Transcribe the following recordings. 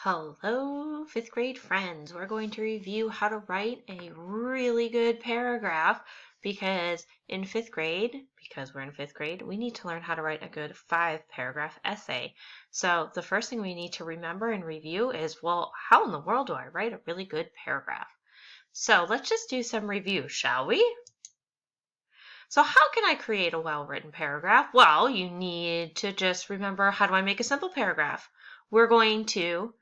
Hello, fifth grade friends. We're going to review how to write a really good paragraph because we're in fifth grade, we need to learn how to write a good 5-paragraph essay. So the first thing we need to remember and review is, well, how in the world do I write a really good paragraph? So let's just do some review, shall we? So how can I create a well-written paragraph? Well, you need to just remember, how do I make a simple paragraph? We're going to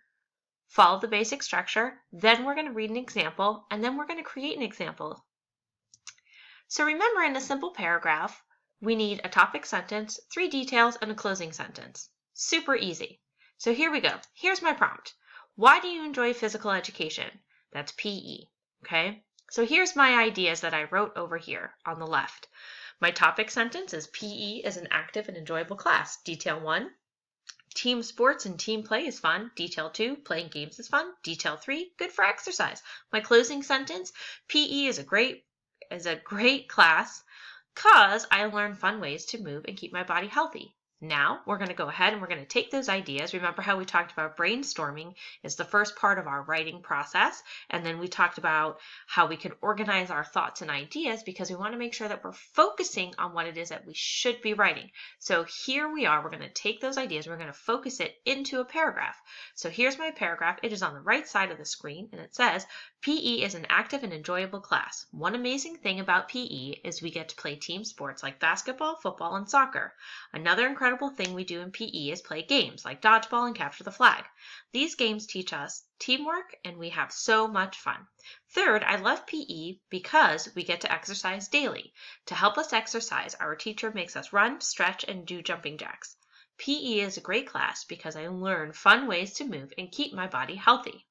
follow the basic structure, then we're going to read an example, and then we're going to create an example. So remember, in a simple paragraph, we need a topic sentence, 3 details, and a closing sentence. Super easy. So here we go. Here's my prompt. Why do you enjoy physical education? That's PE, okay? So here's my ideas that I wrote over here on the left. My topic sentence is PE is an active and enjoyable class. Detail 1, team sports and team play is fun. Detail 2, playing games is fun. Detail 3, good for exercise. My closing sentence, PE is a great class because I learn fun ways to move and keep my body healthy. Now we're going to go ahead and we're going to take those ideas. Remember how we talked about brainstorming is the first part of our writing process, and then we talked about how we can organize our thoughts and ideas because we want to make sure that we're focusing on what it is that we should be writing. So here we are. We're going to take those ideas, we're going to focus it into a paragraph. So here's my paragraph. It is on the right side of the screen, and it says, PE is an active and enjoyable class. One amazing thing about PE is we get to play team sports like basketball, football, and soccer. Another incredible thing we do in PE is play games like dodgeball and capture the flag. These games teach us teamwork and we have so much fun. Third, I love PE because we get to exercise daily. To help us exercise, our teacher makes us run, stretch, and do jumping jacks. PE is a great class because I learn fun ways to move and keep my body healthy.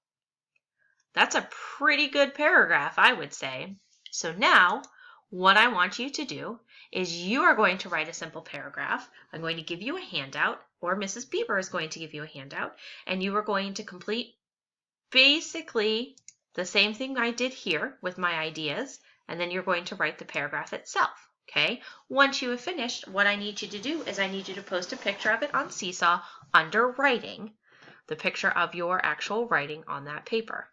That's a pretty good paragraph, I would say. So now, what I want you to do is you are going to write a simple paragraph. I'm going to give you a handout, or Mrs. Bieber is going to give you a handout, and you are going to complete basically the same thing I did here with my ideas, and then you're going to write the paragraph itself. Okay? Once you have finished, what I need you to do is I need you to post a picture of it on Seesaw under writing, the picture of your actual writing on that paper.